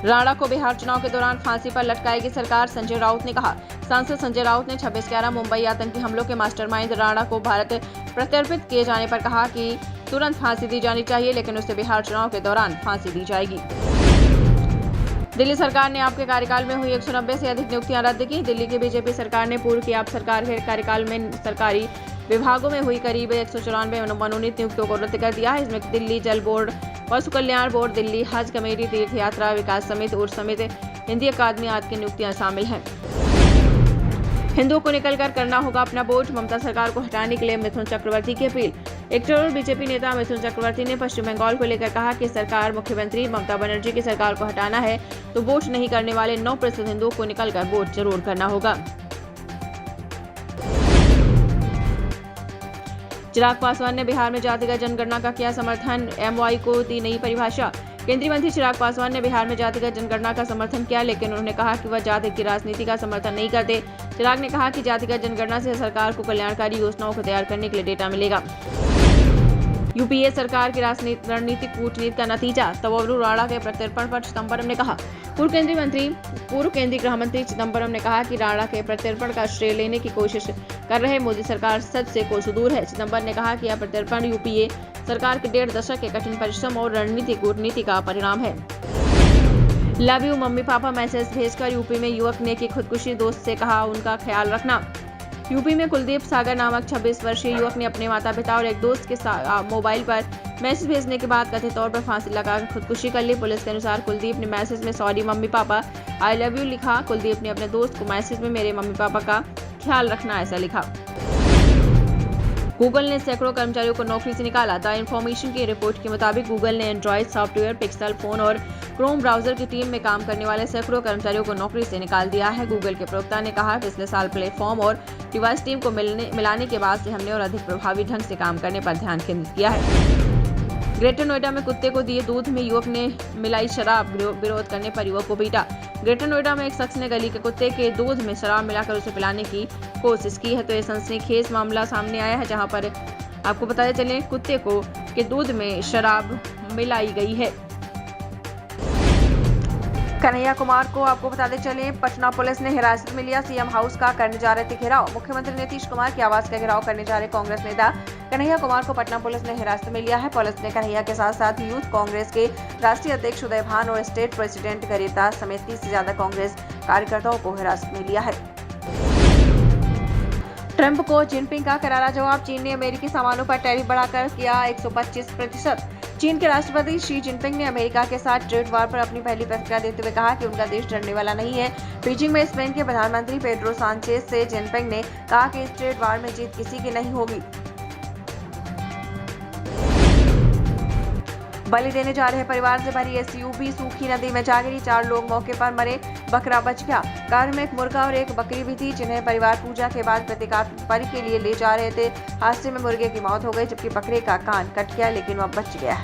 राणा को बिहार चुनाव के दौरान फांसी पर लटकाएगी सरकार, संजय राउत ने कहा। सांसद संजय राउत ने 26/11 मुंबई आतंकी हमलों के मास्टरमाइंड राणा को भारत प्रत्यर्पित किए जाने पर कहा कि तुरंत फांसी दी जानी चाहिए, लेकिन उसे बिहार चुनाव के दौरान फांसी दी जाएगी। दिल्ली सरकार ने आपके कार्यकाल में हुई 190 से अधिक नियुक्तियां रद्द की। दिल्ली की बीजेपी सरकार ने पूर्व की आप सरकार के कार्यकाल में सरकारी विभागों में हुई करीब 194 मनोनीत नियुक्तियों को रद्द कर दिया है। इसमें दिल्ली जल बोर्ड, पशु कल्याण बोर्ड, दिल्ली हज कमेटी, तीर्थ यात्रा विकास समिति, उर्स समिति, हिंदी अकादमी आदि की नियुक्तियां शामिल हैं। हिंदुओं को निकलकर करना होगा अपना वोट, ममता सरकार को हटाने के लिए मिथुन चक्रवर्ती की अपील। एक ट्रोल बीजेपी नेता मिथुन चक्रवर्ती ने पश्चिम बंगाल को लेकर कहा कि सरकार मुख्यमंत्री ममता बनर्जी की सरकार को हटाना है तो वोट नहीं करने वाले 9% हिंदुओं को निकलकर वोट जरूर करना होगा। चिराग पासवान ने बिहार में जातिगत जनगणना का किया समर्थन, एमवाई को दी नई परिभाषा। केंद्रीय मंत्री चिराग पासवान ने बिहार में जातिगत जनगणना का समर्थन किया, लेकिन उन्होंने कहा कि वह जाति की राजनीति का समर्थन नहीं करते। चिराग ने कहा कि जातिगत जनगणना से सरकार को कल्याणकारी योजनाओं को तैयार करने के लिए डेटा मिलेगा। यूपीए सरकार की रणनीतिक कूटनीति का नतीजा, तवल्लु राणा के प्रत्यर्पण पर चिदंबरम ने कहा। पूर्व केंद्रीय गृह मंत्री चिदंबरम ने कहा कि राणा के प्रत्यर्पण का श्रेय लेने की कोशिश कर रहे मोदी सरकार सच से कोसों दूर है। चिदंबरम ने कहा कि यह प्रत्यर्पण यूपीए सरकार के 1.5 दशक के कठिन परिश्रम और रणनीतिक कूटनीति का परिणाम है। Love you mummy papa message भेजकर यूपी में युवक ने की खुदकुशी, दोस्त से कहा उनका ख्याल रखना। यूपी में कुलदीप सागर नामक 26 वर्षीय युवक ने अपने माता पिता और एक दोस्त के मोबाइल पर मैसेज भेजने के बाद कथित तौर पर फांसी लगाकर खुदकुशी कर ली। पुलिस के अनुसार कुलदीप ने मैसेज में sorry mummy papa, I love you लिखा। कुलदीप ने अपने दोस्त को मैसेज में मेरे मम्मी पापा का ख्याल रखना ऐसा लिखा। गूगल ने सैकड़ों कर्मचारियों को नौकरी से निकाला। द इन्फॉर्मेशन की रिपोर्ट के मुताबिक गूगल ने एंड्रॉइड सॉफ्टवेयर, पिक्सल फोन और क्रोम ब्राउजर की टीम में काम करने वाले सैकड़ों कर्मचारियों को नौकरी से निकाल दिया है। गूगल के प्रवक्ता ने कहा, पिछले साल प्लेटफॉर्म और डिवाइस टीम को मिलाने के बाद से हमने और अधिक प्रभावी ढंग से काम करने पर ध्यान केंद्रित किया है। ग्रेटर नोएडा में कुत्ते को दिए दूध में युवक ने मिलाई शराब, विरोध करने पर युवक को पीटा। ग्रेटर नोएडा में एक शख्स ने गली के कुत्ते के दूध में शराब मिलाकर उसे पिलाने की कोशिश की है। तो ये सनसनीखेज मामला सामने आया है, जहां पर आपको बताते चले कुत्ते के दूध में शराब मिलाई गई है। कन्हैया कुमार को आपको बताते चले पटना पुलिस ने हिरासत में लिया। सीएम हाउस का करने जा रहे थे घेराव। मुख्यमंत्री नीतीश कुमार के आवास का घेराव करने जा रहे कांग्रेस नेता कन्हैया कुमार को पटना पुलिस ने हिरासत में लिया है। पुलिस ने कन्हैया के साथ साथ यूथ कांग्रेस के राष्ट्रीय अध्यक्ष उदय भान और स्टेट प्रेसिडेंट गरिता समेत 30 से ज्यादा कांग्रेस कार्यकर्ताओं को हिरासत में लिया है। ट्रंप को जिनपिंग का करारा जवाब। चीन ने अमेरिकी सामानों पर टैरिफ बढ़ाकर किया 125%। चीन के राष्ट्रपति शी जिनपिंग ने अमेरिका के साथ ट्रेड वॉर पर अपनी पहली प्रतिक्रिया देते हुए कहा कि उनका देश डरने वाला नहीं है। बीजिंग में स्पेन के प्रधानमंत्री पेड्रो सांचेज से जिनपिंग ने कहा कि इस ट्रेड वॉर में जीत किसी की नहीं होगी। बलि देने जा रहे परिवार से भरी एसयूवी सूखी नदी में जा गिरी। 4 लोग मौके पर मरे, बकरा बच गया। कार में एक मुर्गा और एक बकरी भी थी, जिन्हें परिवार पूजा के बाद प्रतिकार के लिए ले जा रहे थे। हादसे में मुर्गे की मौत हो गई, जबकि बकरे का कान कट गया, लेकिन वह बच गया।